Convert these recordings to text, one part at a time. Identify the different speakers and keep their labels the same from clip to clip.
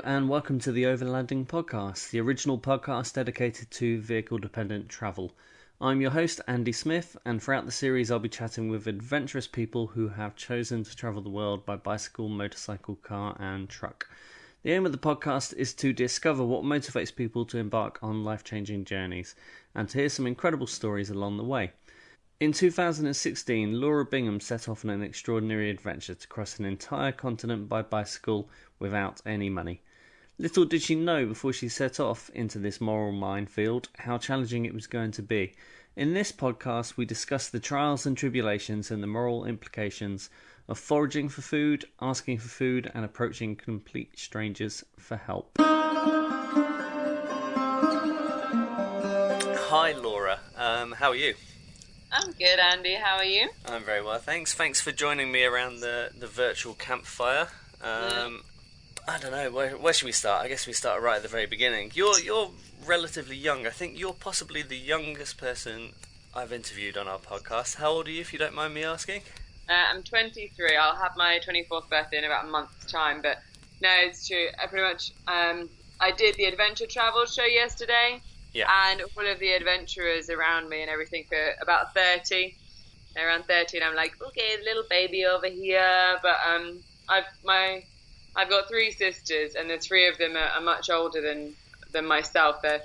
Speaker 1: and welcome to the Overlanding podcast, the original podcast dedicated to vehicle-dependent travel. I'm your host, Andy Smith, and throughout the series I'll be chatting with adventurous people who have chosen to travel the world by bicycle, motorcycle, car and truck. The aim of the podcast is to discover what motivates people to embark on life-changing journeys, and to hear some incredible stories along the way. In 2016, Laura Bingham set off on an extraordinary adventure to cross an entire continent by bicycle without any money. Little did she know before she set off into this moral minefield how challenging it was going to be. In this podcast, we discuss the trials and tribulations and the moral implications of foraging for food, asking for food, and approaching complete strangers for help. Hi, Laura. How are you?
Speaker 2: I'm good, Andy. How are you?
Speaker 1: I'm very well, thanks. Thanks for joining me around the virtual campfire. I don't know, where should we start? I guess we start right at the very beginning. You're relatively young. I think you're possibly the youngest person I've interviewed on our podcast. How old are you, if you don't mind me asking?
Speaker 2: I'm 23. I'll have my 24th birthday in about a month's time. But no, it's true. I did the adventure travel show yesterday.
Speaker 1: Yeah.
Speaker 2: And all of the adventurers around me and everything are about 30. They're around 30, and I'm like, okay, little baby over here. But I've got three sisters, and the three of them are much older than myself. They're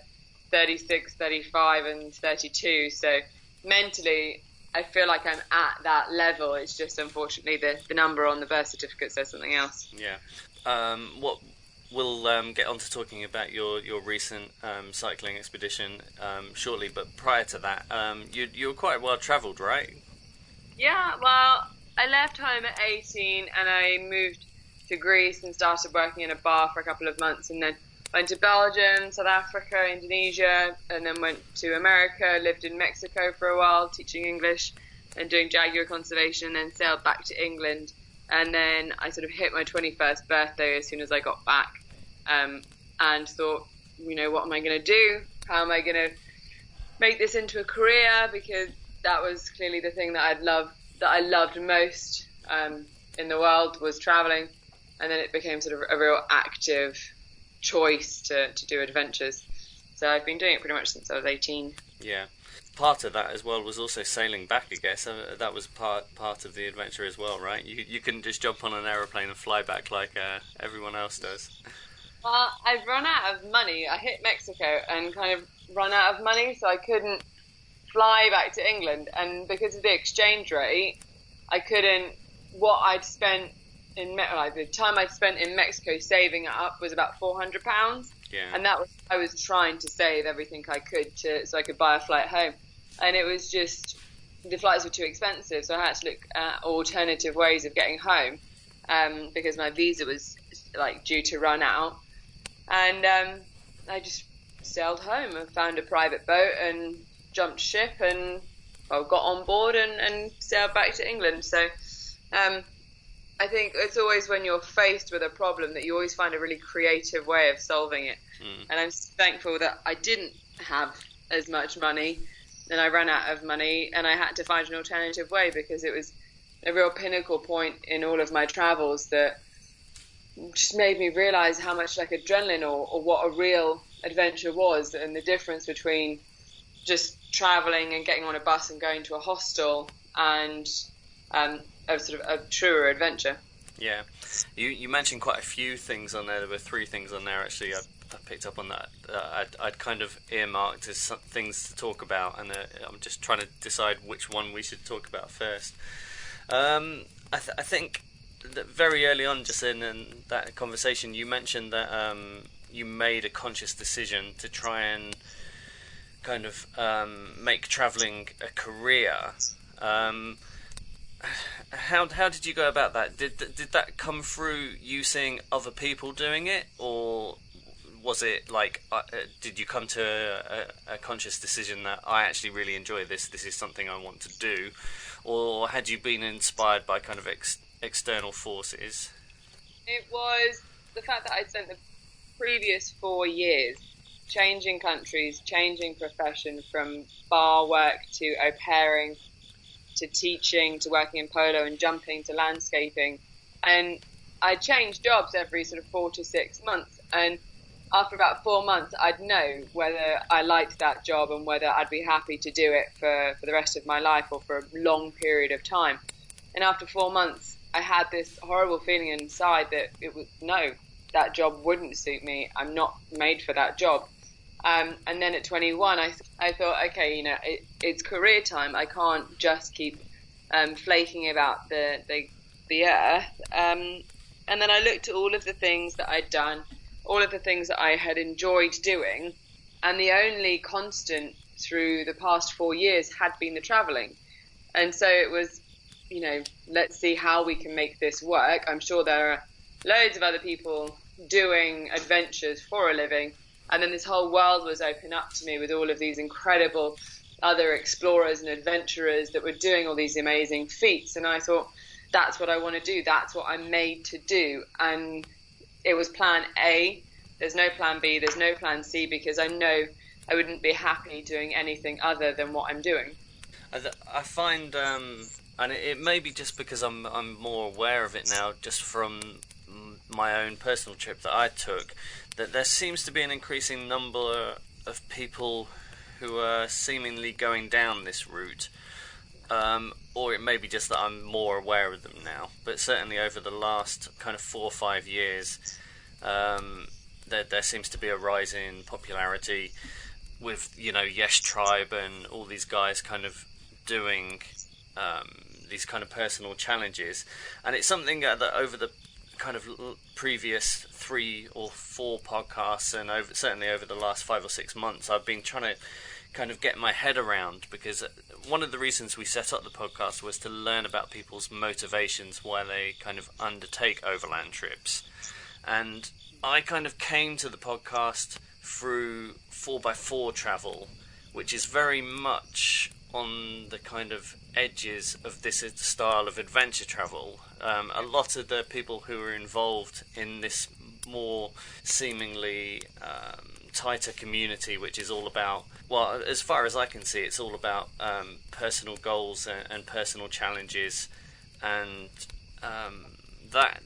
Speaker 2: 36, 35, and 32. So mentally, I feel like I'm at that level. It's just unfortunately the number on the birth certificate says something else.
Speaker 1: Yeah. We'll get on to talking about your recent cycling expedition shortly, but prior to that, you were quite well travelled, right?
Speaker 2: Yeah, well, I left home at 18 and I moved to Greece and started working in a bar for a couple of months, and then went to Belgium, South Africa, Indonesia, and then went to America, lived in Mexico for a while, teaching English and doing jaguar conservation, and then sailed back to England. And then I sort of hit my 21st birthday as soon as I got back. And thought, what am I going to do? How am I going to make this into a career? Because that was clearly the thing that I loved most in the world, was traveling. And then it became sort of a real active choice to do adventures. So I've been doing it pretty much since I was 18.
Speaker 1: Yeah. Part of that as well was also sailing back, I guess. That was part of the adventure as well, right? You couldn't just jump on an aeroplane and fly back like everyone else does.
Speaker 2: Well, I've run out of money. I hit Mexico and kind of run out of money, so I couldn't fly back to England. And because of the exchange rate, I couldn't. What I'd spent the time I'd spent in Mexico saving it up was about £400.
Speaker 1: Yeah. And
Speaker 2: I was trying to save everything I could so I could buy a flight home. And it was just, the flights were too expensive, so I had to look at alternative ways of getting home because my visa was due to run out. And I just sailed home and found a private boat and jumped ship and got on board and sailed back to England. So I think it's always when you're faced with a problem that you always find a really creative way of solving it. And I'm thankful that I didn't have as much money, and I ran out of money, and I had to find an alternative way, because it was a real pinnacle point in all of my travels that just made me realise how much adrenaline or what a real adventure was, and the difference between just travelling and getting on a bus and going to a hostel and a sort of a truer adventure.
Speaker 1: Yeah. You mentioned quite a few things on there. There were 3 things on there, actually. I picked up on that. I'd kind of earmarked as some things to talk about, and I'm just trying to decide which one we should talk about first. I think that very early on, just in that conversation, you mentioned that you made a conscious decision to try and kind of make travelling a career. How did you go about that? Did that come through you seeing other people doing it, or was it did you come to a conscious decision that I actually really enjoy this is something I want to do, or had you been inspired by kind of external forces?
Speaker 2: It was the fact that I'd spent the previous 4 years changing countries, changing profession, from bar work to au pairing to teaching to working in polo and jumping to landscaping. And I changed jobs every sort of 4 to 6 months. And after about 4 months, I'd know whether I liked that job and whether I'd be happy to do it for the rest of my life or for a long period of time. And after 4 months, I had this horrible feeling inside that it was, no, that job wouldn't suit me. I'm not made for that job. And then at 21, I thought, okay, it's career time. I can't just keep flaking about the earth. And then I looked at all of the things that I'd done, all of the things that I had enjoyed doing, and the only constant through the past 4 years had been the traveling. And so it was, let's see how we can make this work. I'm sure there are loads of other people doing adventures for a living. And then this whole world was open up to me with all of these incredible other explorers and adventurers that were doing all these amazing feats. And I thought, that's what I want to do. That's what I'm made to do. And it was plan A. There's no plan B. There's no plan C, because I know I wouldn't be happy doing anything other than what I'm doing.
Speaker 1: I find, and it may be just because I'm more aware of it now, just from my own personal trip that I took, that there seems to be an increasing number of people who are seemingly going down this route. Or it may be just that I'm more aware of them now. But certainly over the last kind of 4 or 5 years, there seems to be a rise in popularity with, Yes Tribe and all these guys kind of doing these kind of personal challenges. And it's something that over the kind of previous 3 or 4 podcasts and certainly over the last 5 or 6 months, I've been trying to kind of get my head around, because one of the reasons we set up the podcast was to learn about people's motivations why they kind of undertake overland trips. And I kind of came to the podcast through 4x4 travel, which is very much on the kind of edges of this style of adventure travel. A lot of the people who are involved in this more seemingly tighter community, which is all about, well, as far as I can see, it's all about personal goals and personal challenges, and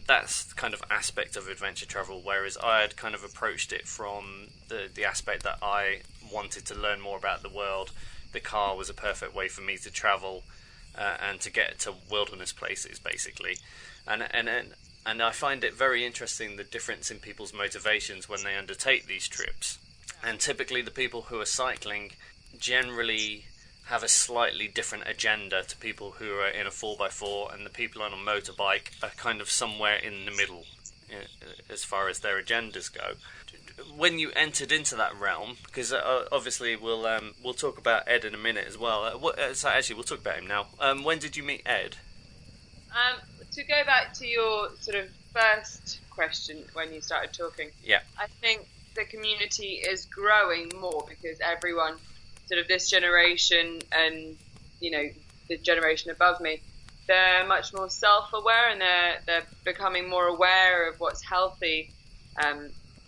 Speaker 1: that's kind of aspect of adventure travel, whereas I had kind of approached it from the aspect that I wanted to learn more about the world. The car was a perfect way for me to travel and to get to wilderness places, basically. And I find it very interesting, the difference in people's motivations when they undertake these trips. And typically the people who are cycling generally have a slightly different agenda to people who are in a 4x4, and the people on a motorbike are kind of somewhere in the middle as far as their agendas go. When you entered into that realm, because obviously we'll talk about Ed in a minute as well. So actually, we'll talk about him now. When did you meet Ed?
Speaker 2: To go back to your sort of first question when you started talking,
Speaker 1: yeah,
Speaker 2: I think the community is growing more because everyone, sort of this generation and the generation above me, they're much more self-aware, and they're becoming more aware of what's healthy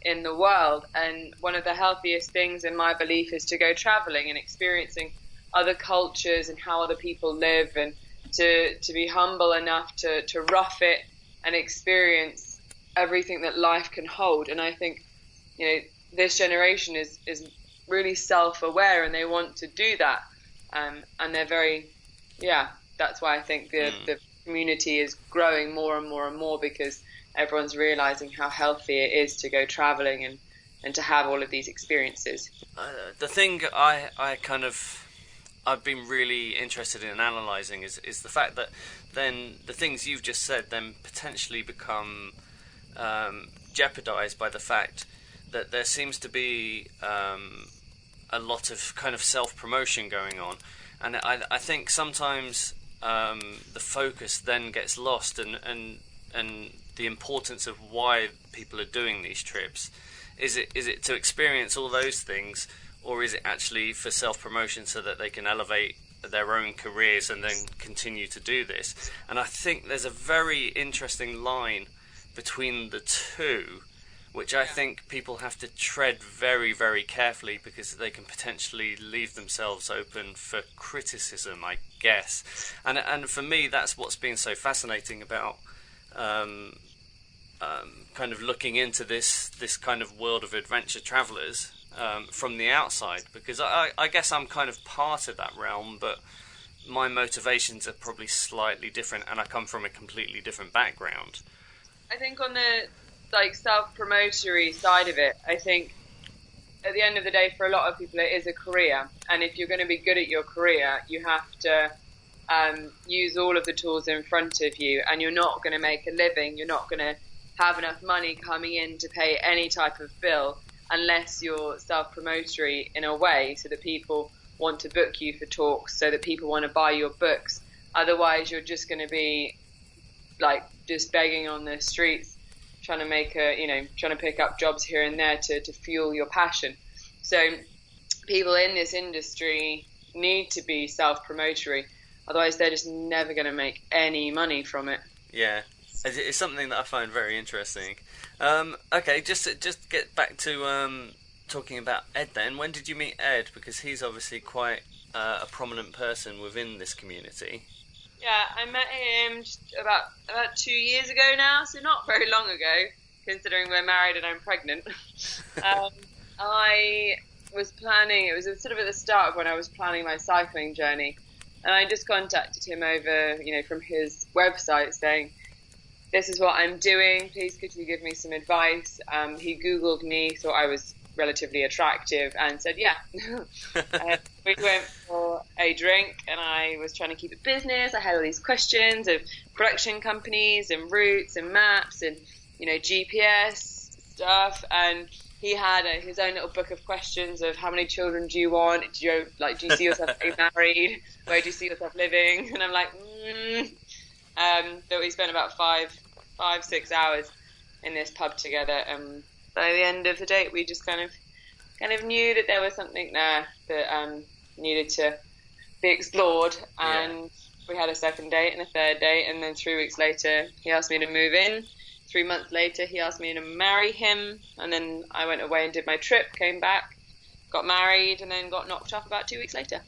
Speaker 2: in the world. And one of the healthiest things, in my belief, is to go traveling and experiencing other cultures and how other people live, and to be humble enough to rough it and experience everything that life can hold. And I think this generation is really self-aware, and they want to do that, and they're very, that's why I think the community is growing more and more and more, because everyone's realizing how healthy it is to go traveling and to have all of these experiences.
Speaker 1: The thing I've been really interested in analysing is the fact that then the things you've just said then potentially become jeopardised by the fact that there seems to be a lot of kind of self-promotion going on, and I think sometimes the focus then gets lost, and the importance of why people are doing these trips. Is it to experience all those things, or is it actually for self-promotion so that they can elevate their own careers and then continue to do this? And I think there's a very interesting line between the two, which I think people have to tread very, very carefully, because they can potentially leave themselves open for criticism, I guess. And for me, that's what's been so fascinating about kind of looking into this kind of world of adventure travellers from the outside, because I guess I'm kind of part of that realm, but my motivations are probably slightly different, and I come from a completely different background.
Speaker 2: I think on the self-promotory side of it, I think at the end of the day, for a lot of people, it is a career, and if you're going to be good at your career, you have to use all of the tools in front of you, and you're not going to make a living, you're not going to have enough money coming in to pay any type of bill unless you're self-promotory in a way, so that people want to book you for talks, so that people want to buy your books. Otherwise, you're just going to be like just begging on the streets, trying to pick up jobs here and there to fuel your passion. So people in this industry need to be self-promotory, otherwise they're just never going to make any money from it.
Speaker 1: Yeah. It's something that I find very interesting. Okay, just get back to talking about Ed then. When did you meet Ed? Because he's obviously quite a prominent person within this community.
Speaker 2: Yeah, I met him just about 2 years ago now, so not very long ago, considering we're married and I'm pregnant. I was planning, it was sort of at the start of when I was planning my cycling journey, and I just contacted him over, from his website saying, this is what I'm doing, please could you give me some advice? He Googled me, thought I was relatively attractive, and said yeah. We went for a drink, and I was trying to keep it business. I had all these questions of production companies and routes and maps and GPS stuff, and he had his own little book of questions of how many children do you want, do you see yourself getting married, where do you see yourself living, and I'm like but we spent about 5-6 hours in this pub together, and by the end of the date we just kind of knew that there was something there that needed to be explored, and we had a second date and a third date, and then 3 weeks later he asked me to move in. 3 months later he asked me to marry him, and then I went away and did my trip, came back, got married, and then got knocked off about 2 weeks later.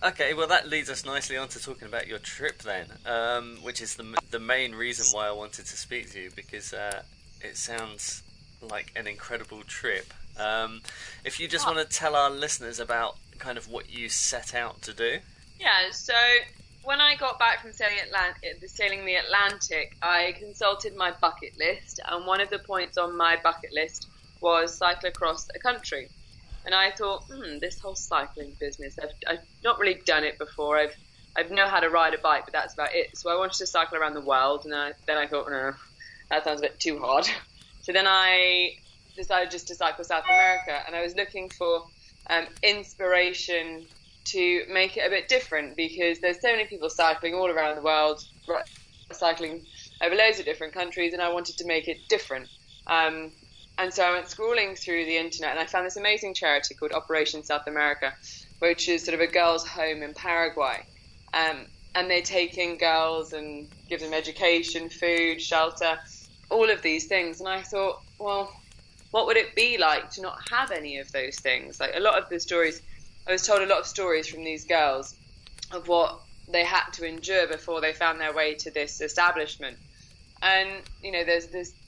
Speaker 1: Okay, well that leads us nicely on to talking about your trip then, which is the main reason why I wanted to speak to you, because it sounds like an incredible trip. If you just want to tell our listeners about kind of what you set out to do.
Speaker 2: Yeah, so when I got back from sailing the Atlantic, I consulted my bucket list, and one of the points on my bucket list was cycle across the country. And I thought, this whole cycling business, I've not really done it before. I've know how to ride a bike, but that's about it. So I wanted to cycle around the world, and then I thought, no, that sounds a bit too hard. So then I decided just to cycle South America, and I was looking for inspiration to make it a bit different, because there's so many people cycling all around the world, cycling over loads of different countries, and I wanted to make it different. And so I went scrolling through the internet, and I found this amazing charity called Operation South America, which is sort of a girls' home in Paraguay. And they take in girls and give them education, food, shelter, all of these things. And I thought, well, what would it be like to not have any of those things? Like, a lot of the stories, I was told a lot of stories from these girls of what they had to endure before they found their way to this establishment. And, there's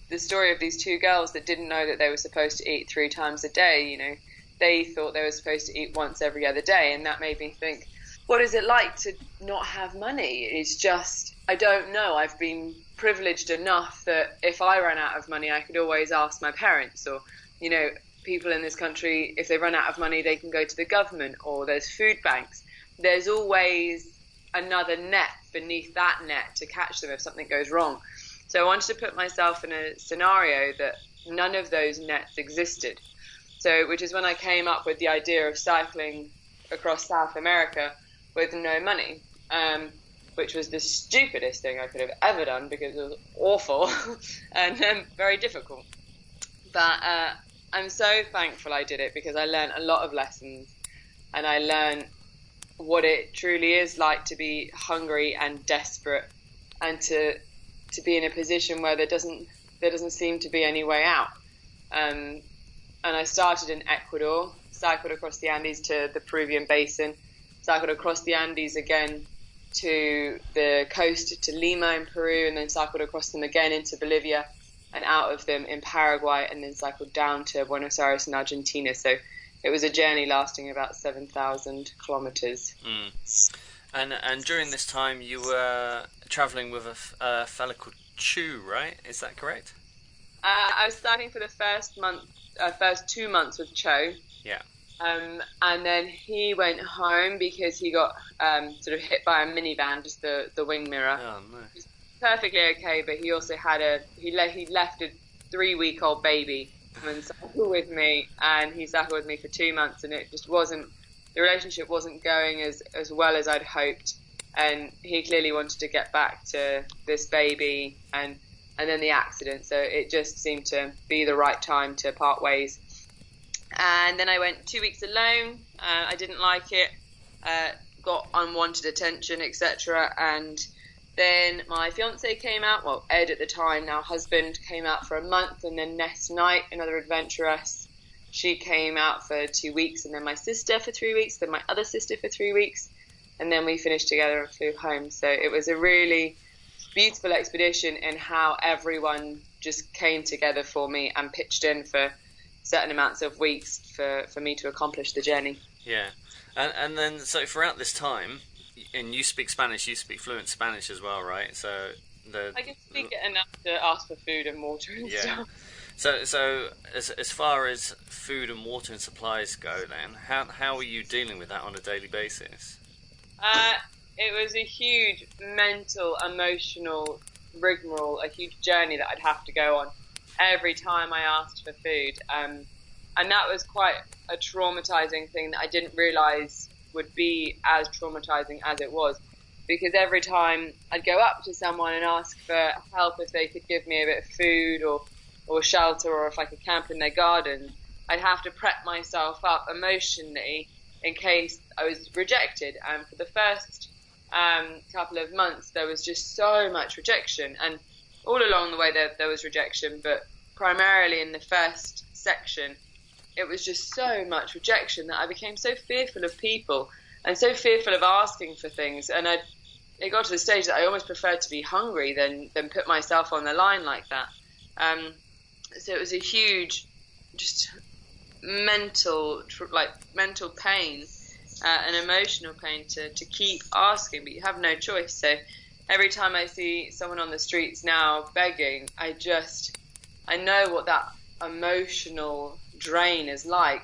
Speaker 2: the story of these two girls that didn't know that they were supposed to eat 3 times a day. They thought they were supposed to eat once every other day, and that made me think, what is it like to not have money? It's just, I don't know. I've been privileged enough that if I ran out of money, I could always ask my parents, or, people in this country, if they run out of money, they can go to the government, or there's food banks. There's always another net beneath that net to catch them if something goes wrong. So I wanted to put myself in a scenario that none of those nets existed. So, which is when I came up with the idea of cycling across South America with no money, which was the stupidest thing I could have ever done, because it was awful and very difficult. But I'm so thankful I did it, because I learned a lot of lessons, and I learned what it truly is like to be hungry and desperate, and to be in a position where there doesn't seem to be any way out. And I started in Ecuador, cycled across the Andes to the Peruvian basin, cycled across the Andes again to the coast to Lima in Peru, and then cycled across them again into Bolivia, and out of them in Paraguay, and then cycled down to Buenos Aires in Argentina. So it was a journey lasting about 7,000 kilometers.
Speaker 1: And during this time, you were traveling with a fella called Chu, right? Is that correct?
Speaker 2: I was starting for the first 2 months with Cho.
Speaker 1: Yeah.
Speaker 2: And then he went home because he got sort of hit by a minivan, just the wing mirror.
Speaker 1: Oh, no.
Speaker 2: He's perfectly okay, but he also had he left a 3-week-old baby and cycled with me, and he cycled with me for 2 months, and it just wasn't, the relationship wasn't going as well as I'd hoped, and he clearly wanted to get back to this baby, and then the accident, so it just seemed to be the right time to part ways. And then I went 2 weeks alone. I didn't like it, got unwanted attention, etc. And then my fiance came out, well, Ed at the time, now husband, came out for a month. And then Ness Knight, another adventuress, she came out for 2 weeks. And then my sister for 3 weeks, then my other sister for 3 weeks. And then we finished together and flew home. So it was a really beautiful expedition in how everyone just came together for me and pitched in for certain amounts of weeks for me to accomplish the journey.
Speaker 1: Yeah. And then, so throughout this time, and you speak Spanish, you speak fluent Spanish as well, right? So
Speaker 2: I can speak it enough to ask for food and water and stuff.
Speaker 1: So as far as food and water and supplies go, then how are you dealing with that on a daily basis?
Speaker 2: It was a huge mental, emotional rigmarole, a huge journey that I'd have to go on every time I asked for food. And that was quite a traumatizing thing that I didn't realize would be as traumatizing as it was. Because every time I'd go up to someone and ask for help, if they could give me a bit of food or shelter, or if I could camp in their garden, I'd have to prep myself up emotionally in case I was rejected. And for the first couple of months, there was just so much rejection. And all along the way there was rejection, but primarily in the first section, it was just so much rejection that I became so fearful of people and so fearful of asking for things. And it got to the stage that I almost preferred to be hungry than put myself on the line like that. So it was a huge, just mental pain, and emotional pain to keep asking, but you have no choice. So every time I see someone on the streets now begging, I know what that emotional drain is like,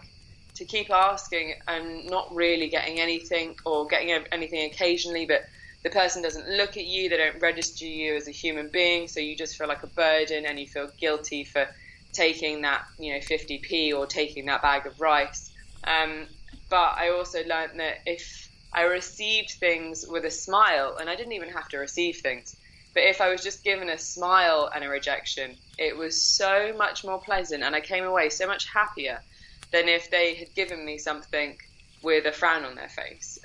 Speaker 2: to keep asking and not really getting anything, or getting anything occasionally, but the person doesn't look at you, they don't register you as a human being, so you just feel like a burden and you feel guilty for taking that 50p or taking that bag of rice. But I also learned that if I received things with a smile, and I didn't even have to receive things, but if I was just given a smile and a rejection, it was so much more pleasant, and I came away so much happier than if they had given me something with a frown on their face.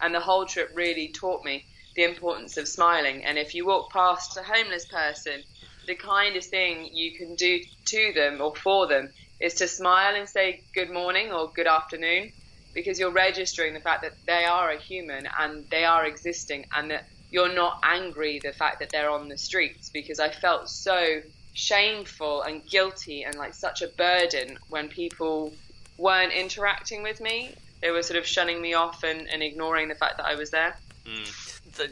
Speaker 2: And the whole trip really taught me the importance of smiling. And if you walk past a homeless person, the kindest thing you can do to them or for them is to smile and say good morning or good afternoon, because you're registering the fact that they are a human and they are existing, and that you're not angry the fact that they're on the streets. Because I felt so shameful and guilty and like such a burden when people weren't interacting with me. They were sort of shunning me off and ignoring the fact that I was there.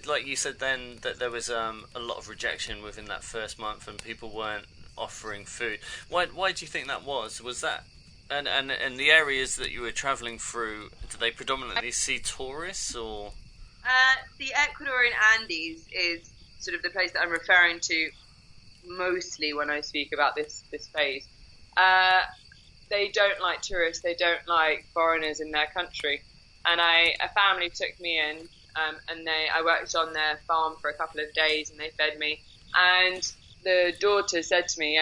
Speaker 1: Like you said then, that there was a lot of rejection within that first month and people weren't offering food. Why do you think that was? Was that, and the areas that you were travelling through, do they predominantly see tourists, or?
Speaker 2: The Ecuadorian Andes is sort of the place that I'm referring to mostly when I speak about this phase. They don't like tourists, they don't like foreigners in their country. And a family took me in, and I worked on their farm for a couple of days, and they fed me. And the daughter said to me,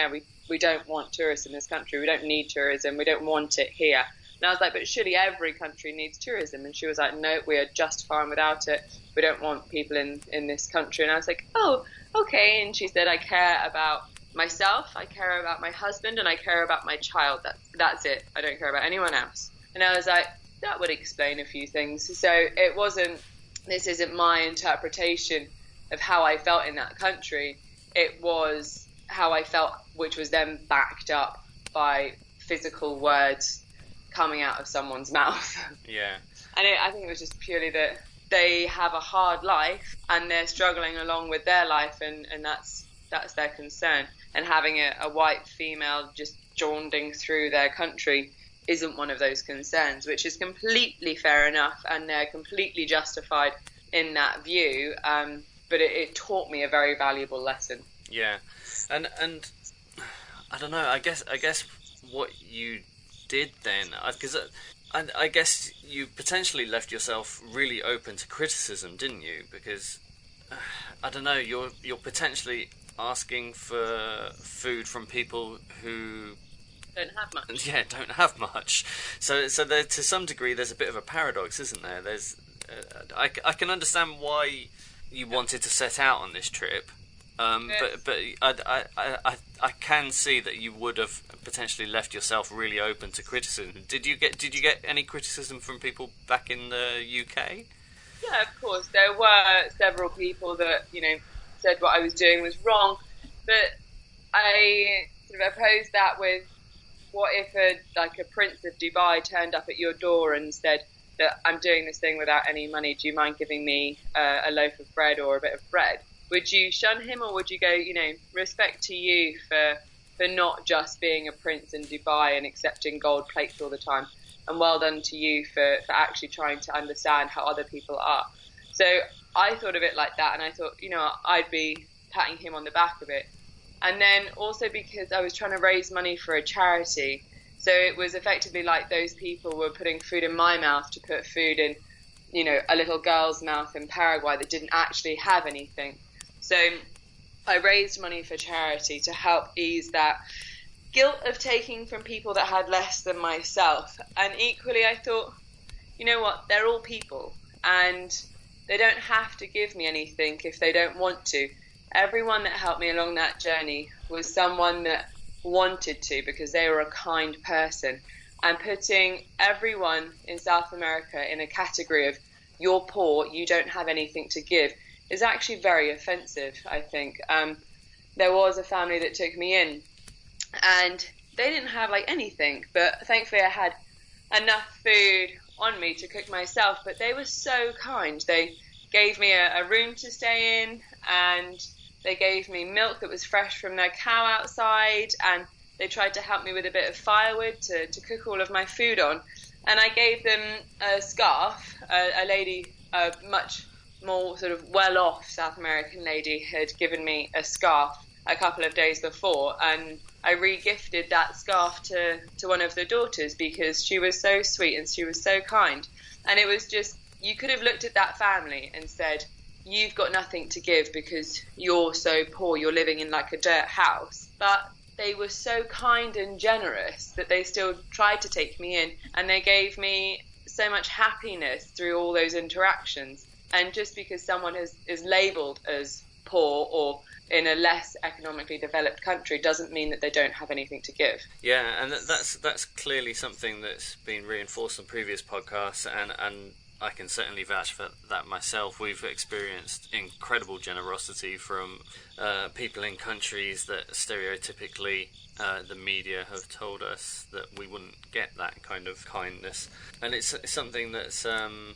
Speaker 2: we don't want tourists in this country, we don't need tourism, we don't want it here. And I was like, but surely every country needs tourism. And she was like, no, we are just fine without it, we don't want people in this country. And I was like, oh, okay. And she said, I care about myself, I care about my husband, and I care about my child. That's it. I don't care about anyone else. And I was like, that would explain a few things. So it wasn't this isn't my interpretation of how I felt in that country. It was how I felt, which was then backed up by physical words coming out of someone's mouth.
Speaker 1: Yeah.
Speaker 2: And I think it was just purely that they have a hard life and they're struggling along with their life, and that's their concern. And having a white female just jaunting through their country isn't one of those concerns, which is completely fair enough, and they're completely justified in that view. But it taught me a very valuable lesson.
Speaker 1: Yeah, and I don't know. I guess what you did then, because I guess you potentially left yourself really open to criticism, didn't you? Because I don't know, you're potentially asking for food from people who
Speaker 2: don't have much.
Speaker 1: Yeah, don't have much. So there, to some degree, there's a bit of a paradox, isn't there? There's I can understand why you wanted to set out on this trip. But I can see that you would have potentially left yourself really open to criticism. Did you get any criticism from people back in the UK?
Speaker 2: Yeah, of course. There were several people that, said what I was doing was wrong, but I sort of opposed that with, what if a prince of Dubai turned up at your door and said that I'm doing this thing without any money, do you mind giving me a loaf of bread or a bit of bread? Would you shun him, or would you go, respect to you for not just being a prince in Dubai and accepting gold plates all the time, and well done to you for actually trying to understand how other people are. So I thought of it like that, and I thought, I'd be patting him on the back a bit. And then also because I was trying to raise money for a charity, so it was effectively like those people were putting food in my mouth to put food in, a little girl's mouth in Paraguay that didn't actually have anything. So I raised money for charity to help ease that guilt of taking from people that had less than myself. And equally, I thought, you know what, they're all people, and they don't have to give me anything if they don't want to. Everyone that helped me along that journey was someone that wanted to, because they were a kind person. And putting everyone in South America in a category of you're poor, you don't have anything to give, is actually very offensive, I think. There was a family that took me in, and they didn't have anything, but thankfully I had enough food on me to cook myself. But they were so kind. They gave me a room to stay in, and they gave me milk that was fresh from their cow outside, and they tried to help me with a bit of firewood to cook all of my food on. And I gave them a scarf. A lady, a much more sort of well-off South American lady, had given me a scarf a couple of days before, and I re-gifted that scarf to one of the daughters because she was so sweet and she was so kind. And it was just, you could have looked at that family and said, you've got nothing to give because you're so poor, you're living in a dirt house. But they were so kind and generous that they still tried to take me in, and they gave me so much happiness through all those interactions. And just because someone is labelled as poor or in a less economically developed country doesn't mean that they don't have anything to give.
Speaker 1: Yeah, and that's clearly something that's been reinforced in previous podcasts, and I can certainly vouch for that myself. We've experienced incredible generosity from people in countries that stereotypically the media have told us that we wouldn't get that kind of kindness. And it's something that's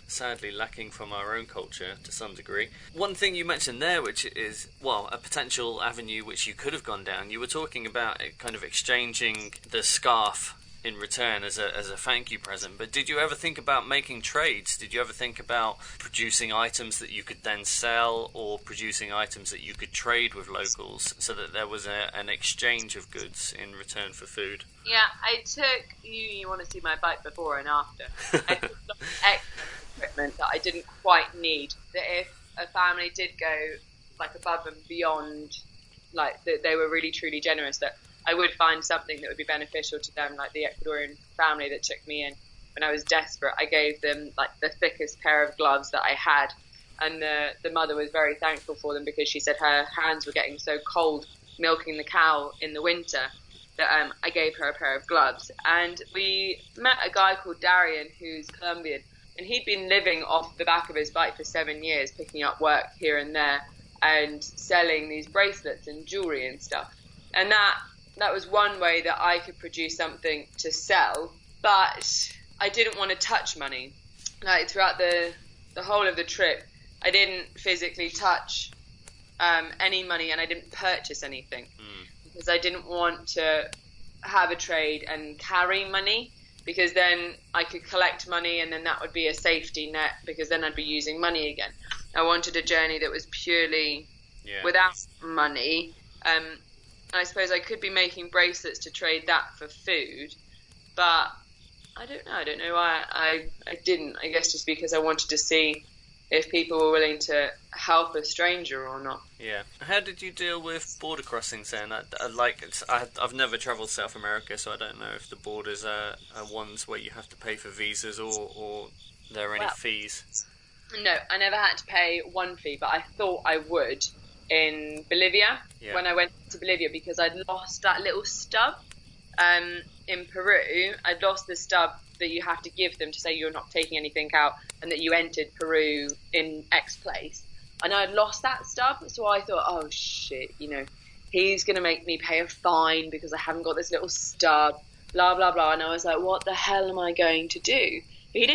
Speaker 1: sadly lacking from our own culture to some degree. One thing you mentioned there, which is, a potential avenue which you could have gone down, you were talking about kind of exchanging the scarf in return as a thank you present. But did you ever think about making trades? Did you ever think about producing items that you could then sell, or producing items that you could trade with locals so that there was an exchange of goods in return for food?
Speaker 2: Yeah, I took, you want to see my bike before and after. I took some extra equipment that I didn't quite need, that if a family did go above and beyond, that they were really truly generous, that I would find something that would be beneficial to them, like the Ecuadorian family that took me in when I was desperate. I gave them the thickest pair of gloves that I had, and the mother was very thankful for them because she said her hands were getting so cold milking the cow in the winter that I gave her a pair of gloves. And we met a guy called Darian, who's Colombian, and he'd been living off the back of his bike for 7 years, picking up work here and there and selling these bracelets and jewelry and stuff. And that was one way that I could produce something to sell, but I didn't want to touch money. Like throughout the whole of the trip, I didn't physically touch any money, and I didn't purchase anything because I didn't want to have a trade and carry money, because then I could collect money and then that would be a safety net, because then I'd be using money again. I wanted a journey that was purely without money. I suppose I could be making bracelets to trade that for food, but I don't know why I didn't. I guess just because I wanted to see if people were willing to help a stranger or not.
Speaker 1: Yeah. How did you deal with border crossings then? I've never travelled South America, so I don't know if the borders are ones where you have to pay for visas or there are any fees.
Speaker 2: No, I never had to pay one fee, but I thought I would in Bolivia when I went to Bolivia, because I'd lost that little stub in Peru. I'd lost the stub that you have to give them to say you're not taking anything out and that you entered Peru in X place. And I'd lost that stub, so I thought, oh shit, he's going to make me pay a fine because I haven't got this little stub, blah, blah, blah. And I was like, what the hell am I going to do? But he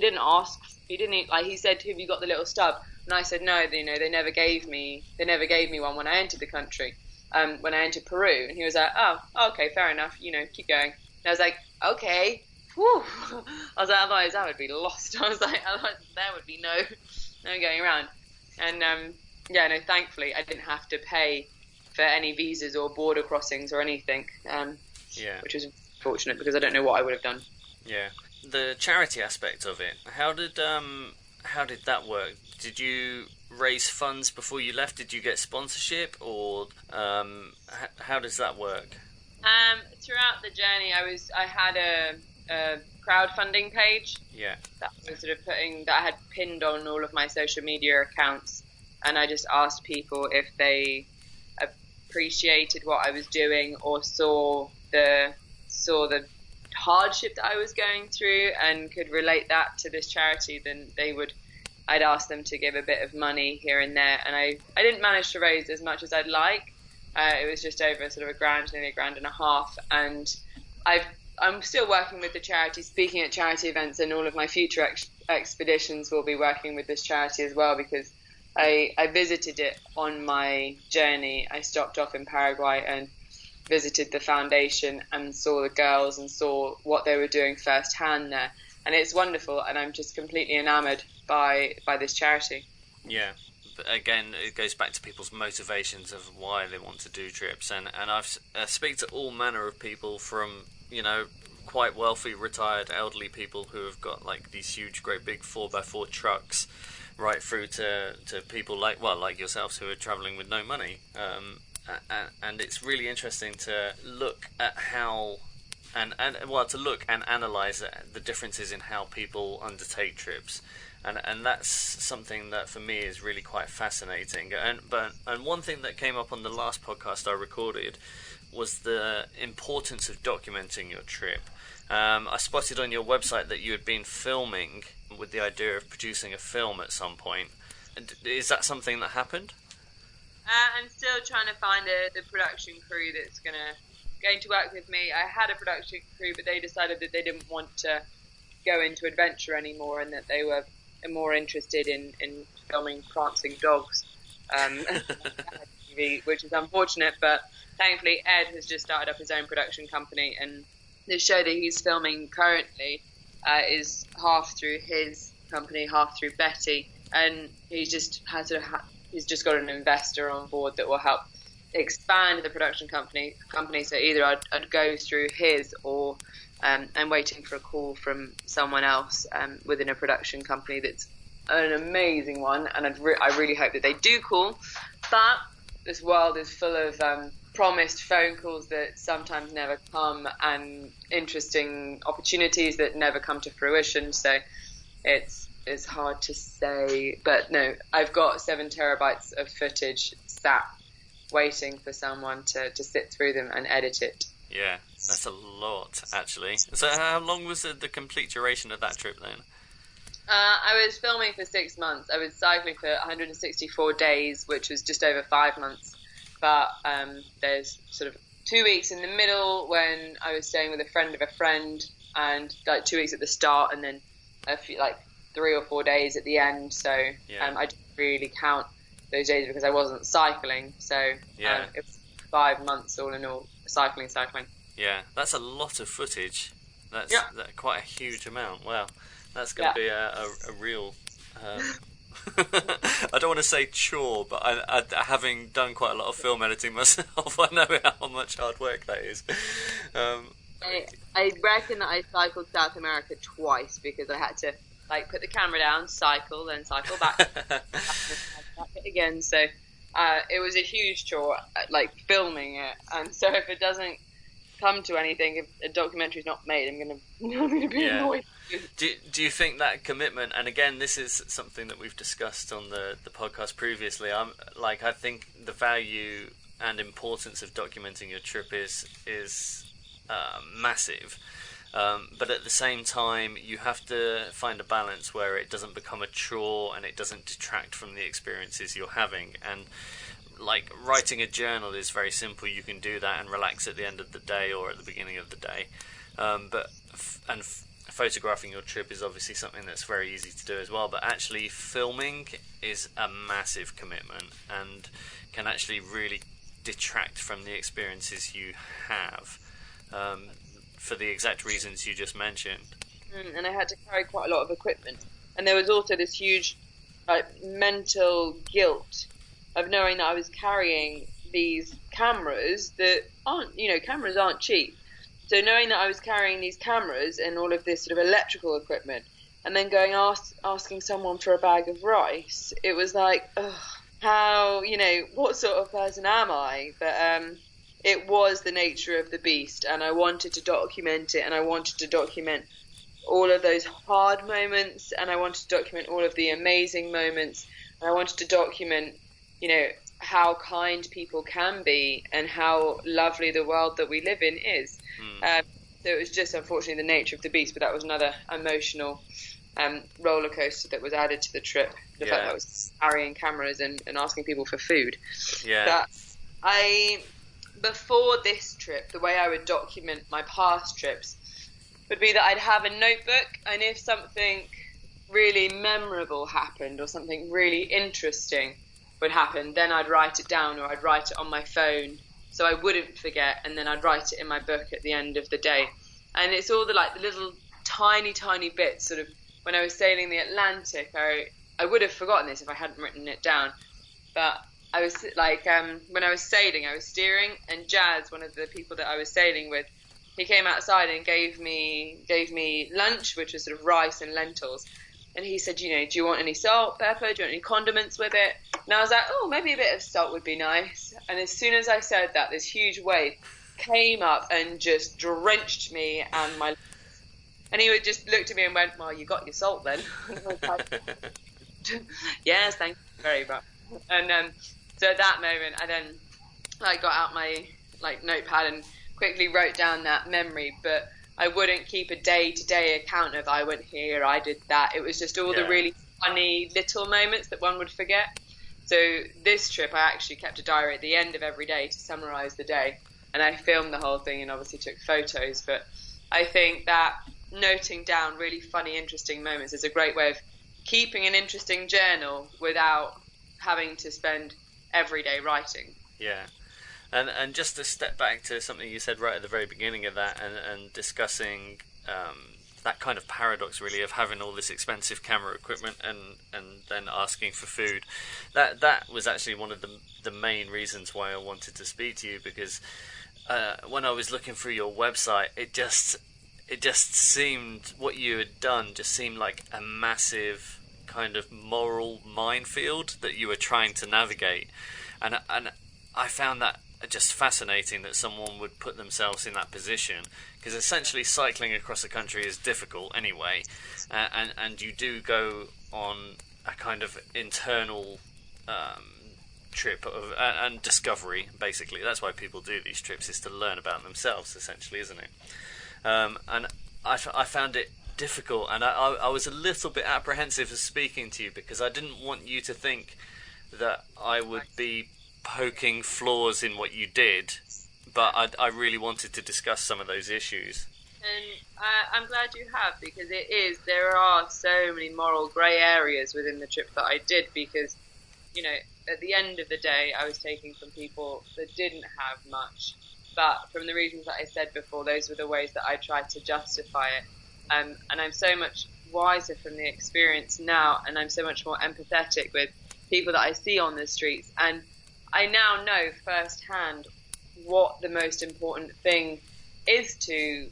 Speaker 2: didn't ask. He said, have you got the little stub? And I said, no, they never gave me one when I entered the country, when I entered Peru. And he was like, oh, okay, fair enough, keep going. And I was like, okay. Whew. I was like, otherwise I would be lost. I was like, otherwise there would be no going around. And thankfully I didn't have to pay for any visas or border crossings or anything, which was fortunate, because I don't know what I would have done.
Speaker 1: Yeah. The charity aspect of it, how did that work? Did you raise funds before you left? Did you get sponsorship, or how does that work?
Speaker 2: Throughout the journey, I had a crowdfunding page.
Speaker 1: Yeah.
Speaker 2: That was that I had pinned on all of my social media accounts, and I just asked people if they appreciated what I was doing or saw the hardship that I was going through and could relate that to this charity. Then I'd ask them to give a bit of money here and there, and I didn't manage to raise as much as I'd like. It was just over sort of nearly $1,500, and I'm still working with the charity, speaking at charity events, and all of my future expeditions will be working with this charity as well, because I visited it on my journey. I stopped off in Paraguay and visited the foundation and saw the girls and saw what they were doing firsthand there, and it's wonderful, and I'm just completely enamoured by this charity.
Speaker 1: Yeah. But again, it goes back to people's motivations of why they want to do trips, and I've speak to all manner of people, from quite wealthy, retired, elderly people who have got like these huge, great big 4x4 trucks, right through to people like yourselves who are travelling with no money. And it's really interesting to look at how to look and analyse the differences in how people undertake trips. And that's something that for me is really quite fascinating. And one thing that came up on the last podcast I recorded was the importance of documenting your trip. I spotted on your website that you had been filming with the idea of producing a film at some point. Is that something that happened?
Speaker 2: I'm still trying to find the production crew that's going to work with me. I had a production crew, but they decided that they didn't want to go into adventure anymore, and that they were more interested in filming prancing dogs, which is unfortunate. But thankfully, Ed has just started up his own production company, and the show that he's filming currently is half through his company, half through Betty, and he's just got an investor on board that will help expand the production company. So either I'd go through his, or I'm waiting for a call from someone else within a production company that's an amazing one, and I really hope that they do call. But this world is full of promised phone calls that sometimes never come, and interesting opportunities that never come to fruition. So it's hard to say, but no, I've got 7 terabytes of footage sat waiting for someone to sit through them and edit it.
Speaker 1: Yeah, that's a lot, actually. So how long was the complete duration of that trip then?
Speaker 2: I was filming for 6 months. I was cycling for 164 days, which was just over 5 months. But there's sort of 2 weeks in the middle when I was staying with a friend of a friend, and like 2 weeks at the start, and then a few, like 3 or 4 days at the end. So I didn't really count those days because I wasn't cycling. So it was 5 months all in all, cycling.
Speaker 1: Yeah, that's a lot of footage. That's quite a huge amount. Wow, that's going to be a real... I don't want to say chore, but I, having done quite a lot of film editing myself, I know how much hard work that is.
Speaker 2: I reckon that I cycled South America twice because I had to like put the camera down, cycle, then cycle back, back again. So it was a huge chore, like filming it. And so if it doesn't come to anything, if a documentary's not made, I'm gonna be annoyed.
Speaker 1: Do you think that commitment, and again, this is something that we've discussed on the podcast previously, I think the value and importance of documenting your trip is massive, but at the same time you have to find a balance where it doesn't become a chore and it doesn't detract from the experiences you're having. And like writing a journal is very simple. You can do that and relax at the end of the day or at the beginning of the day, but photographing your trip is obviously something that's very easy to do as well, but actually filming is a massive commitment and can actually really detract from the experiences you have, for the exact reasons you just mentioned.
Speaker 2: And I had to carry quite a lot of equipment, and there was also this huge mental guilt of knowing that I was carrying these cameras that cameras aren't cheap. So knowing that I was carrying these cameras and all of this sort of electrical equipment, and then going asking someone for a bag of rice, it was like, how, what sort of person am I? But it was the nature of the beast, and I wanted to document it, and I wanted to document all of those hard moments, and I wanted to document all of the amazing moments, and I wanted to document, how kind people can be and how lovely the world that we live in is. So it was just unfortunately the nature of the beast, but that was another emotional roller coaster that was added to the trip. The fact that I was carrying cameras and asking people for food. But before this trip, the way I would document my past trips would be that I'd have a notebook, and if something really memorable happened or something really interesting would happen, then I'd write it down, or I'd write it on my phone so I wouldn't forget, and then I'd write it in my book at the end of the day. And it's all the little tiny bits. Sort of when I was sailing the Atlantic, I would have forgotten this if I hadn't written it down, but I was when I was sailing, I was steering, and Jazz, one of the people that I was sailing with, he came outside and gave me lunch, which was sort of rice and lentils. And he said, do you want any salt, pepper? Do you want any condiments with it? And I was like, maybe a bit of salt would be nice. And as soon as I said that, this huge wave came up and just drenched me and my... And he would just looked at me and went, well, you got your salt then. And I was like, yes, thank you very much. And so at that moment, I then got out my notepad and quickly wrote down that memory, but I wouldn't keep a day-to-day account of I went here, I did that. It was just all the really funny little moments that one would forget. So this trip, I actually kept a diary at the end of every day to summarise the day, and I filmed the whole thing and obviously took photos. But I think that noting down really funny, interesting moments is a great way of keeping an interesting journal without having to spend every day writing.
Speaker 1: Yeah. And just to step back to something you said right at the very beginning of that, and discussing that kind of paradox really of having all this expensive camera equipment and then asking for food, that was actually one of the main reasons why I wanted to speak to you, because when I was looking through your website, it just seemed, what you had done just seemed like a massive kind of moral minefield that you were trying to navigate, and I found that just fascinating that someone would put themselves in that position, because essentially cycling across the country is difficult anyway, and you do go on a kind of internal trip and discovery. Basically, that's why people do these trips, is to learn about themselves, essentially, isn't it? And I found it difficult, and I was a little bit apprehensive of speaking to you because I didn't want you to think that I would be poking flaws in what you did, but I really wanted to discuss some of those issues.
Speaker 2: And I'm glad you have, because there are so many moral grey areas within the trip that I did, because, you know, at the end of the day, I was taking from people that didn't have much, but from the reasons that I said before, those were the ways that I tried to justify it. And I'm so much wiser from the experience now, and I'm so much more empathetic with people that I see on the streets, and I now know firsthand what the most important thing is to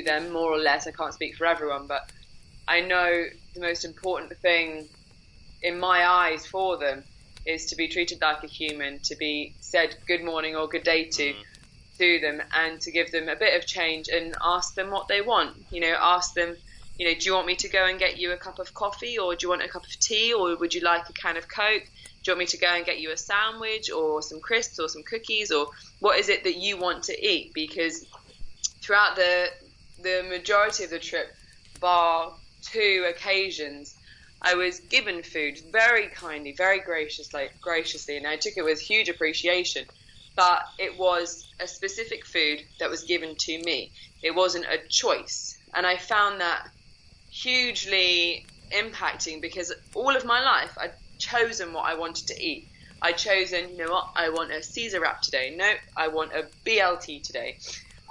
Speaker 2: them, more or less. I can't speak for everyone, but I know the most important thing in my eyes for them is to be treated like a human, to be said good morning or good day to them, and to give them a bit of change and ask them what they want. You know, ask them, you know, do you want me to go and get you a cup of coffee, or do you want a cup of tea, or would you like a can of Coke? Do you want me to go and get you a sandwich or some crisps or some cookies, or what is it that you want to eat? Because throughout the majority of the trip, bar 2 occasions, I was given food very kindly, very graciously, and I took it with huge appreciation. But it was a specific food that was given to me. It wasn't a choice. And I found that hugely impacting, because all of my life I'd chosen what I wanted to eat. I'd chosen, you know what, I want a Caesar wrap today. No, I want a BLT today.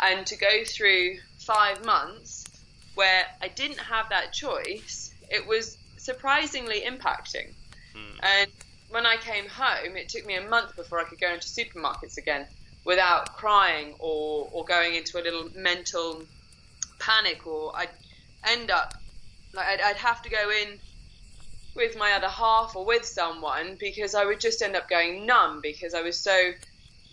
Speaker 2: And to go through 5 months where I didn't have that choice, it was surprisingly impacting. And when I came home, it took me a month before I could go into supermarkets again without crying or going into a little mental panic, or I'd end up, like, I'd have to go in with my other half or with someone, because I would just end up going numb, because I was so,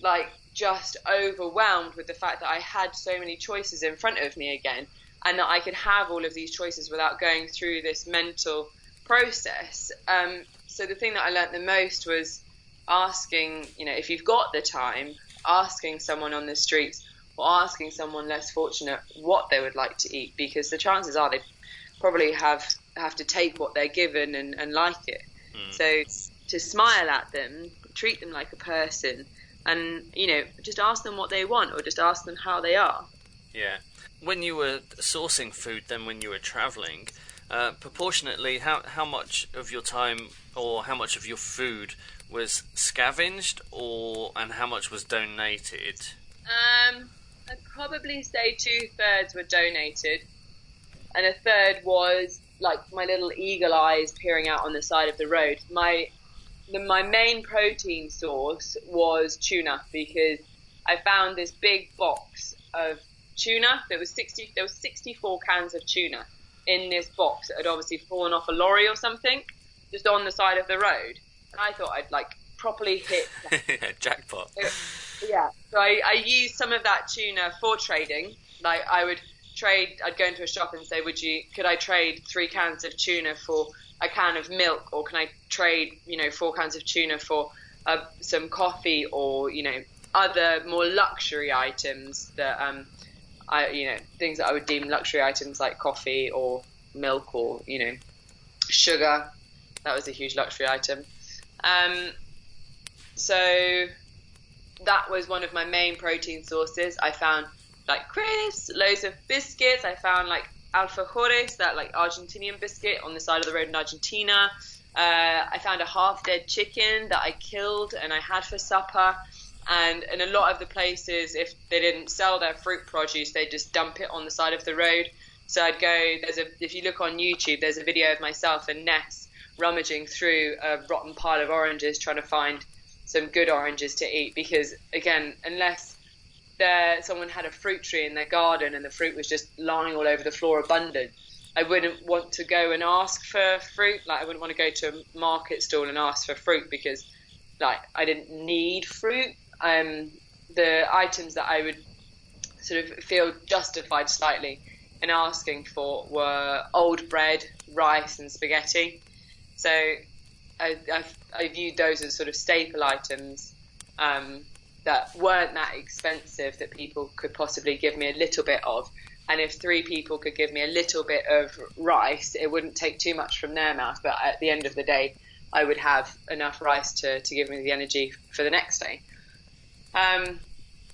Speaker 2: like, just overwhelmed with the fact that I had so many choices in front of me again, and that I could have all of these choices without going through this mental process. So the thing that I learnt the most was asking, you know, if you've got the time, asking someone on the streets or asking someone less fortunate what they would like to eat, because the chances are they probably have to take what they're given and like it. So to smile at them, treat them like a person, and, you know, just ask them what they want, or just ask them how they are.
Speaker 1: Yeah. When you were sourcing food then, when you were travelling, proportionately, how much of your time or how much of your food was scavenged, and how much was donated?
Speaker 2: I'd probably say 2/3 were donated, and a third was like my little eagle eyes peering out on the side of the road. My main protein source was tuna, because I found this big box of tuna. There was 64 cans of tuna in this box that had obviously fallen off a lorry or something, just on the side of the road. And I thought I'd, like, properly hit
Speaker 1: jackpot.
Speaker 2: Yeah. So I used some of that tuna for trading. Like, I'd go into a shop and say, could I trade 3 cans of tuna for a can of milk, or can I trade, you know, 4 cans of tuna for some coffee, or, you know, other more luxury items that things that I would deem luxury items, like coffee or milk, or, you know, sugar. That was a huge luxury item. So that was one of my main protein sources. I found, like, crisps, loads of biscuits. I found, like, alfajores, that, like, Argentinian biscuit on the side of the road in Argentina. I found a half-dead chicken that I killed and I had for supper. And in a lot of the places, if they didn't sell their fruit produce, they'd just dump it on the side of the road. So I'd go, if you look on YouTube, there's a video of myself and Ness rummaging through a rotten pile of oranges, trying to find some good oranges to eat. Because, again, unless someone had a fruit tree in their garden and the fruit was just lying all over the floor abundant, I wouldn't want to go and ask for fruit. Like, I wouldn't want to go to a market stall and ask for fruit, because, like, I didn't need fruit. The items that I would sort of feel justified slightly in asking for were old bread, rice and spaghetti. So I viewed those as sort of staple items that weren't that expensive, that people could possibly give me a little bit of. And if 3 people could give me a little bit of rice, it wouldn't take too much from their mouth. But at the end of the day, I would have enough rice to give me the energy for the next day.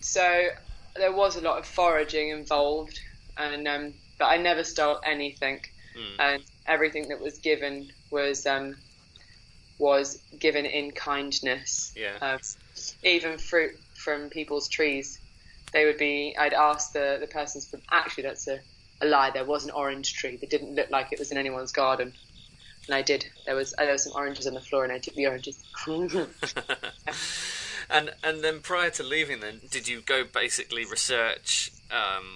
Speaker 2: So there was a lot of foraging involved, and but I never stole anything. And everything that was given was given in kindness.
Speaker 1: Yeah.
Speaker 2: Even fruit from people's trees. I'd ask the persons from, actually that's a lie, there was an orange tree that didn't look like it was in anyone's garden, and I did. There was some oranges on the floor, and I took the oranges.
Speaker 1: And then prior to leaving, then did you go basically research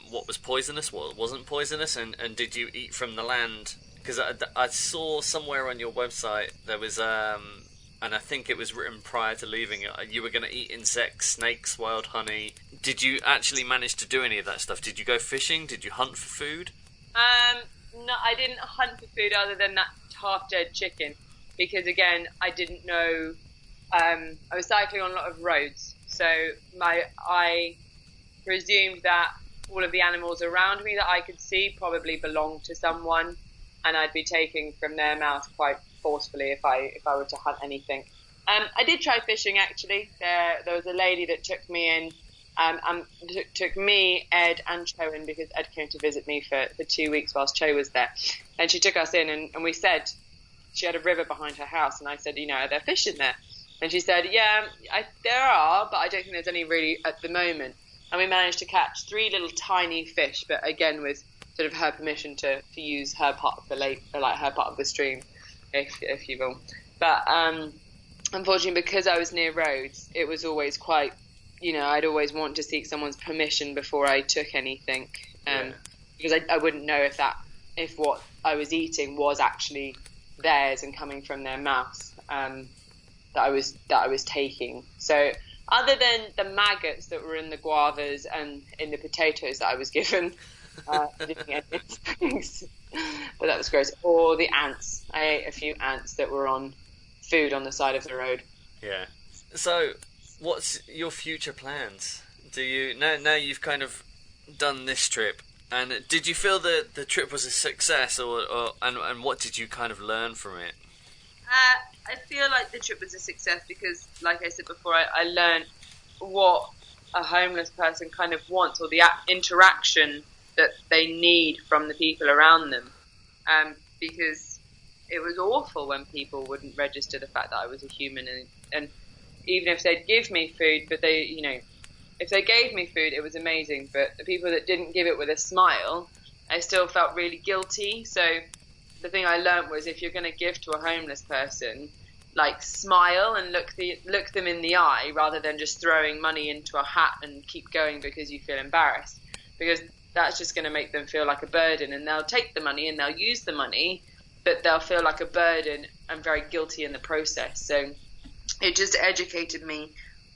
Speaker 1: what was poisonous, what wasn't poisonous, and did you eat from the land? Because I saw somewhere on your website there was and I think it was written prior to leaving, you were going to eat insects, snakes, wild honey. Did you actually manage to do any of that stuff? Did you go fishing? Did you hunt for food?
Speaker 2: No, I didn't hunt for food other than that half-dead chicken, because again, I didn't know. I was cycling on a lot of roads, so I presumed that all of the animals around me that I could see probably belonged to someone, and I'd be taking from their mouth quite forcefully if I were to hunt anything. I did try fishing, actually. There was a lady that took me in, took me, Ed, and Cho in, because Ed came to visit me for 2 weeks whilst Cho was there. And she took us in, and we said, she had a river behind her house, and I said, are there fish in there? And she said, yeah, there are, but I don't think there's any really at the moment. And we managed to catch 3 little tiny fish, but again with sort of her permission to use her part of the lake, or like her part of the stream, if you will. But unfortunately, because I was near roads, it was always quite, I'd always want to seek someone's permission before I took anything, because I wouldn't know if what I was eating was actually theirs and coming from their mouth, that I was taking. So other than the maggots that were in the guavas and in the potatoes that I was given, I didn't get anything. But that was gross. Or the ants. I ate a few ants that were on food on the side of the road.
Speaker 1: Yeah. So, what's your future plans? Do you now you've kind of done this trip, and did you feel that the trip was a success, and what did you kind of learn from it?
Speaker 2: I feel like the trip was a success because, like I said before, I learned what a homeless person kind of wants, or the interaction that they need from the people around them. Because it was awful when people wouldn't register the fact that I was a human, and even if they'd give me food, but if they gave me food, it was amazing. But the people that didn't give it with a smile, I still felt really guilty. So the thing I learned was, if you're going to give to a homeless person, like, smile and look them in the eye, rather than just throwing money into a hat and keep going because you feel embarrassed, because that's just going to make them feel like a burden, and they'll take the money and they'll use the money, but they'll feel like a burden and very guilty in the process. So it just educated me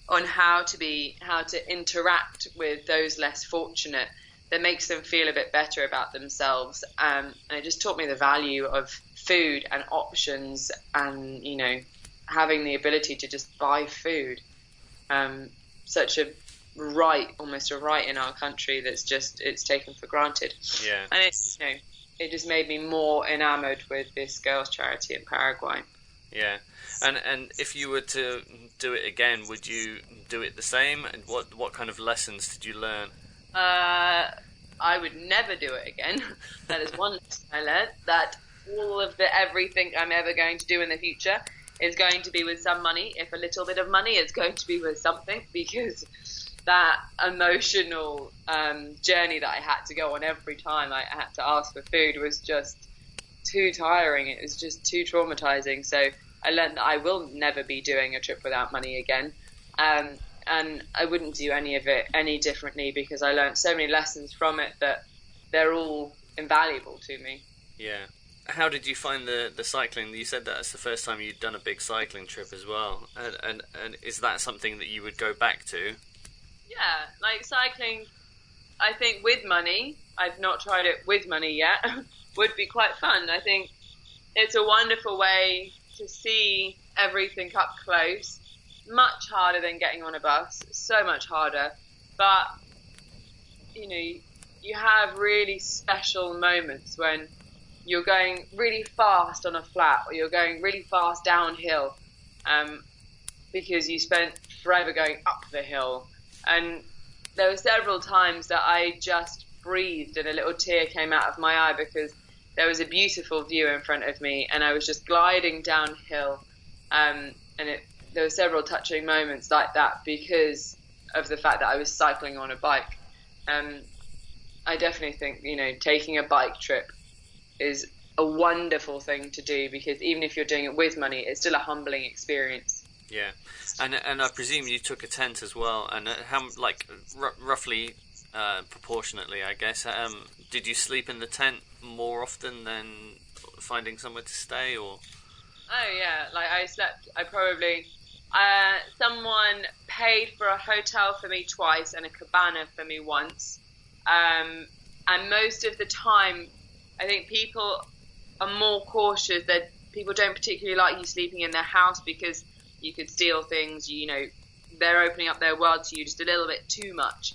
Speaker 2: on how to interact with those less fortunate, that makes them feel a bit better about themselves. And it just taught me the value of food and options, and having the ability to just buy food. Such a right, almost a right in our country it's taken for granted.
Speaker 1: Yeah.
Speaker 2: And it just made me more enamored with this girls' charity in Paraguay.
Speaker 1: Yeah. And if you were to do it again, would you do it the same? And what kind of lessons did you learn?
Speaker 2: I would never do it again. That is one lesson I learned, that all of everything I'm ever going to do in the future is going to be with some money. If a little bit of money, it's going to be with something, because that emotional journey that I had to go on every time I had to ask for food was just too tiring. It was just too traumatizing. So I learned that I will never be doing a trip without money again. And I wouldn't do any of it any differently, because I learned so many lessons from it that they're all invaluable to me.
Speaker 1: Yeah. How did you find the cycling? You said that's the first time you'd done a big cycling trip as well. And is that something that you would go back to?
Speaker 2: Yeah, like cycling, I think with money, I've not tried it with money yet, would be quite fun. I think it's a wonderful way to see everything up close. Much harder than getting on a bus, so much harder. But, you have really special moments when you're going really fast on a flat, or you're going really fast downhill, because you spent forever going up the hill. And there were several times that I just breathed and a little tear came out of my eye because there was a beautiful view in front of me and I was just gliding downhill. There were several touching moments like that because of the fact that I was cycling on a bike. I definitely think, taking a bike trip is a wonderful thing to do, because even if you're doing it with money, it's still a humbling experience.
Speaker 1: Yeah, and I presume you took a tent as well, and how, roughly proportionately, I guess. Did you sleep in the tent more often than finding somewhere to stay, or?
Speaker 2: Oh yeah, someone paid for a hotel for me twice and a cabana for me once. And most of the time, I think people are more cautious, that people don't particularly like you sleeping in their house because you could steal things, they're opening up their world to you just a little bit too much.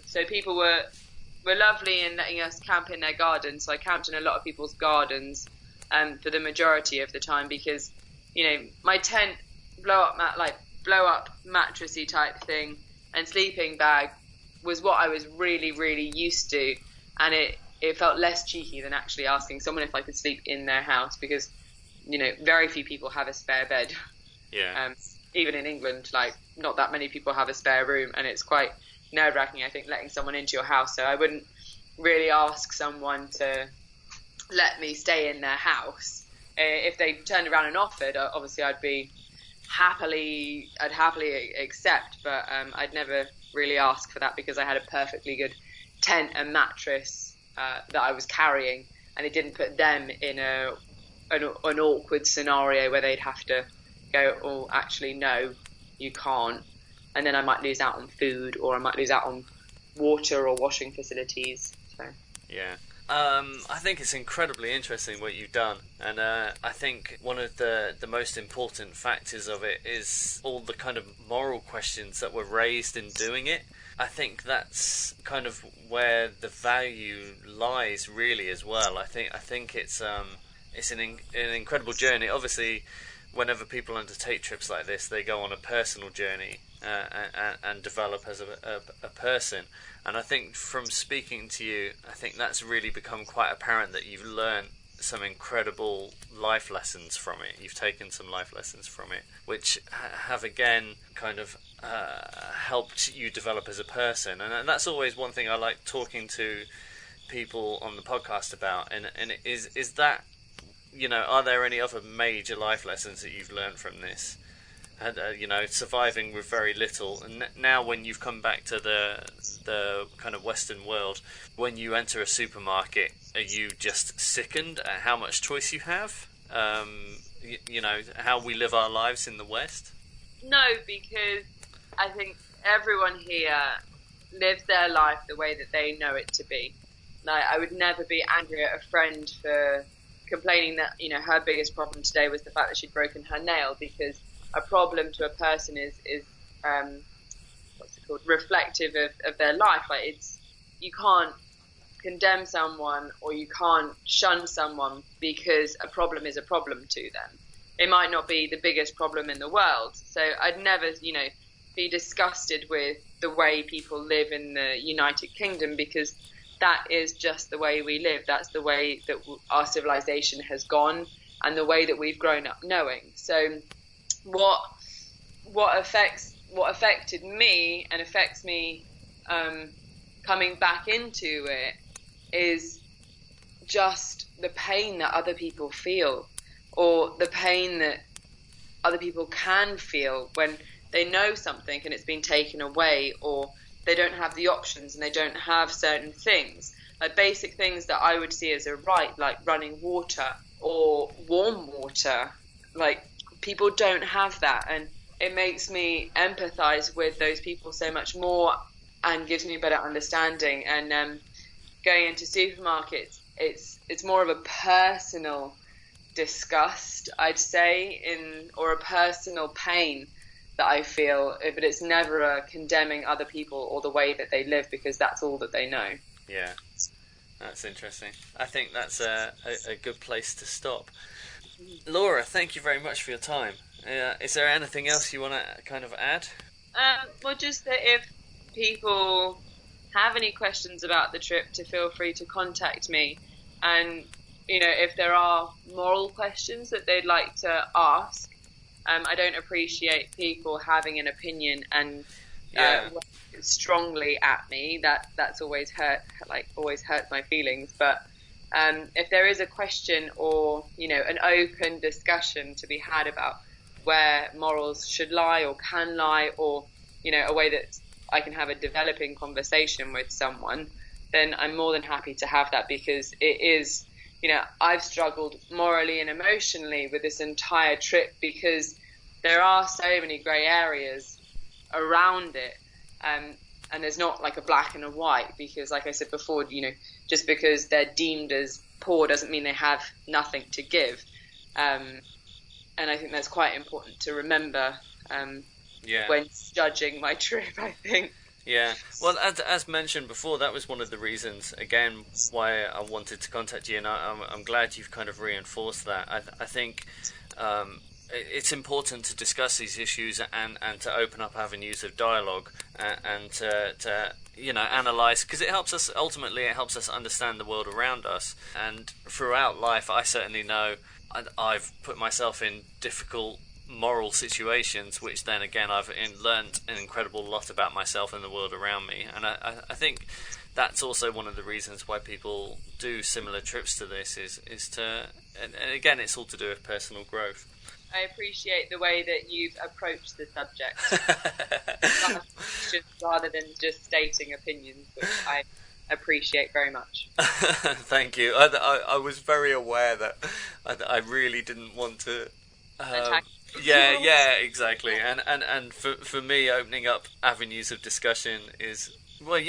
Speaker 2: So people were lovely in letting us camp in their gardens. So I camped in a lot of people's gardens for the majority of the time because, my tent, blow up mattressy type thing and sleeping bag was what I was really, really used to. And it felt less cheeky than actually asking someone if I could sleep in their house because, very few people have a spare bed.
Speaker 1: Yeah.
Speaker 2: Even in England, not that many people have a spare room, and it's quite nerve-wracking, I think, letting someone into your house. So I wouldn't really ask someone to let me stay in their house. If they turned around and offered, obviously I'd happily accept, but I'd never really ask for that because I had a perfectly good tent and mattress that I was carrying, and it didn't put them in an awkward scenario where they'd have to go, oh, actually, no, you can't. And then I might lose out on food, or I might lose out on water or washing facilities. So.
Speaker 1: Yeah. I think it's incredibly interesting what you've done, and I think one of the most important factors of it is all the kind of moral questions that were raised in doing it. I think that's kind of where the value lies, really, as well. I think it's an incredible journey. Obviously, whenever people undertake trips like this, they go on a personal journey and develop as a person. And I think from speaking to you, I think that's really become quite apparent that you've learned some incredible life lessons from it. You've taken some life lessons from it, which have again kind of helped you develop as a person. And that's always one thing I like talking to people on the podcast about. And is that, are there any other major life lessons that you've learned from this? Surviving with very little, and now when you've come back to the kind of Western world, when you enter a supermarket, are you just sickened at how much choice you have? How we live our lives in the West?
Speaker 2: No, because I think everyone here lives their life the way that they know it to be. I would never be angry at a friend for complaining that her biggest problem today was the fact that she'd broken her nail, because a problem to a person is reflective of their life. You can't condemn someone or you can't shun someone because a problem is a problem to them. It might not be the biggest problem in the world. So I'd never, be disgusted with the way people live in the United Kingdom, because that is just the way we live. That's the way that our civilization has gone and the way that we've grown up knowing. So what affected me and affects me coming back into it is just the pain that other people feel, or the pain that other people can feel when they know something and it's been taken away, or they don't have the options and they don't have certain things, like basic things that I would see as a right, like running water or warm water. Like, people don't have that, and it makes me empathize with those people so much more and gives me a better understanding. And going into supermarkets, it's more of a personal disgust, I'd say, or a personal pain that I feel, but it's never condemning other people or the way that they live, because that's all that they know.
Speaker 1: Yeah, that's interesting. I think that's a good place to stop. Laura, thank you very much for your time. Is there anything else you want to kind of add?
Speaker 2: Well, just that if people have any questions about the trip, to feel free to contact me. And, if there are moral questions that they'd like to ask, I don't appreciate people having an opinion and strongly at me. That's always always hurts my feelings. But if there is a question or, an open discussion to be had about where morals should lie or can lie, or, a way that I can have a developing conversation with someone, then I'm more than happy to have that, because it is, I've struggled morally and emotionally with this entire trip, because there are so many grey areas around it. And there's not like a black and a white, because like I said before, just because they're deemed as poor doesn't mean they have nothing to give. And I think that's quite important to remember when judging my trip, I think.
Speaker 1: Yeah, well, as mentioned before, that was one of the reasons, again, why I wanted to contact you, and I'm glad you've kind of reinforced that. I think it's important to discuss these issues and to open up avenues of dialogue and to analyse, because it helps us understand the world around us. And throughout life, I certainly know I've put myself in difficult moral situations, which then again I've learned an incredible lot about myself and the world around me. And I think that's also one of the reasons why people do similar trips to this is to, and again, it's all to do with personal growth.
Speaker 2: I appreciate the way that you've approached the subject rather than just stating opinions, which I appreciate very much.
Speaker 1: Thank you. I was very aware that I really didn't want to yeah, exactly. And for me, opening up avenues of discussion is, well,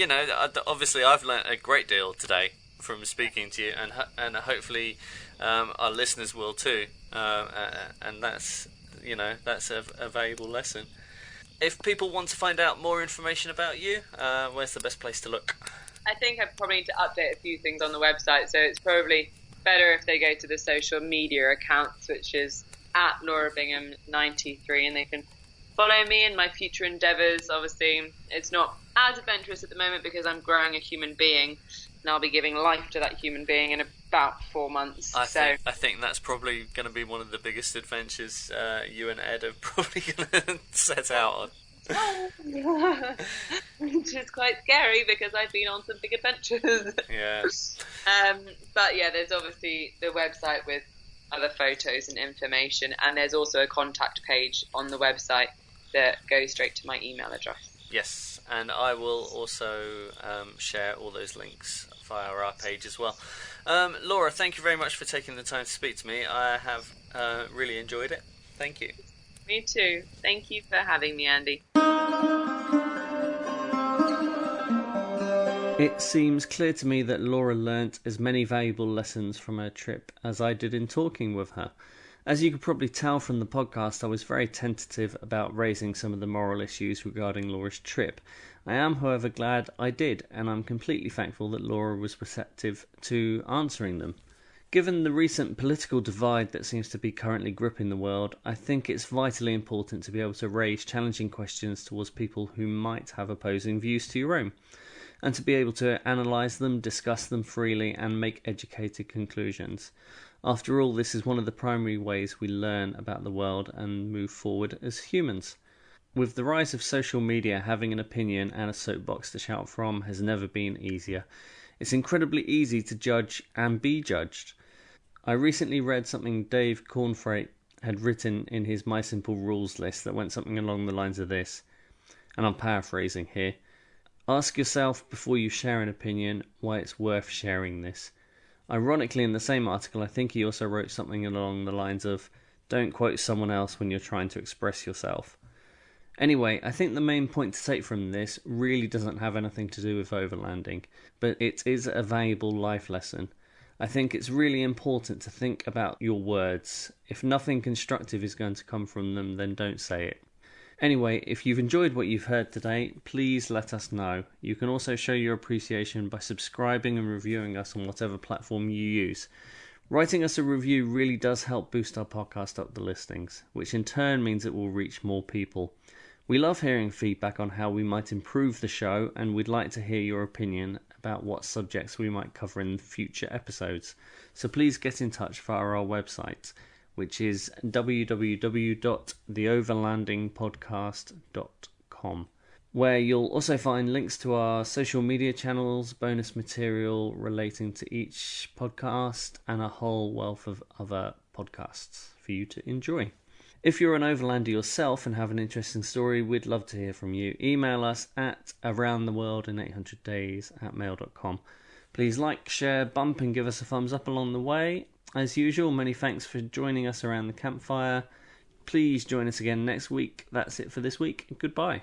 Speaker 1: obviously I've learnt a great deal today from speaking to you, and hopefully our listeners will too. And that's a valuable lesson. If people want to find out more information about you, where's the best place to look?
Speaker 2: I think I probably need to update a few things on the website, so it's probably better if they go to the social media accounts, which is at Laura Bingham 93, and they can follow me in my future endeavours. Obviously, it's not as adventurous at the moment because I'm growing a human being, and I'll be giving life to that human being in about 4 months. I
Speaker 1: think that's probably going to be one of the biggest adventures you and Ed are probably going to set out on.
Speaker 2: Which is quite scary because I've been on some big adventures.
Speaker 1: Yeah.
Speaker 2: But yeah, there's obviously the website with other photos and information, and there's also a contact page on the website that goes straight to my email address.
Speaker 1: Yes, and I will also share all those links via our page as well. Laura, thank you very much for taking the time to speak to me. I have really enjoyed it. Thank you.
Speaker 2: Me too. Thank you for having me, Andy.
Speaker 1: It seems clear to me that Laura learnt as many valuable lessons from her trip as I did in talking with her. As you could probably tell from the podcast, I was very tentative about raising some of the moral issues regarding Laura's trip. I am, however, glad I did, and I'm completely thankful that Laura was receptive to answering them. Given the recent political divide that seems to be currently gripping the world, I think it's vitally important to be able to raise challenging questions towards people who might have opposing views to your own, and to be able to analyse them, discuss them freely, and make educated conclusions. After all, this is one of the primary ways we learn about the world and move forward as humans. With the rise of social media, having an opinion and a soapbox to shout from has never been easier. It's incredibly easy to judge and be judged. I recently read something Dave Cornfreight had written in his My Simple Rules list that went something along the lines of this, and I'm paraphrasing here. Ask yourself before you share an opinion why it's worth sharing this. Ironically, in the same article, I think he also wrote something along the lines of, don't quote someone else when you're trying to express yourself. Anyway, I think the main point to take from this really doesn't have anything to do with overlanding, but it is a valuable life lesson. I think it's really important to think about your words. If nothing constructive is going to come from them, then don't say it. Anyway, if you've enjoyed what you've heard today, please let us know. You can also show your appreciation by subscribing and reviewing us on whatever platform you use. Writing us a review really does help boost our podcast up the listings, which in turn means it will reach more people. We love hearing feedback on how we might improve the show, and we'd like to hear your opinion about what subjects we might cover in future episodes. So please get in touch via our website, which is www.theoverlandingpodcast.com, where you'll also find links to our social media channels, bonus material relating to each podcast, and a whole wealth of other podcasts for you to enjoy. If you're an overlander yourself and have an interesting story, we'd love to hear from you. Email us at aroundtheworldin800days@mail.com. Please like, share, bump and give us a thumbs up along the way. As usual, many thanks for joining us around the campfire. Please join us again next week. That's it for this week. Goodbye.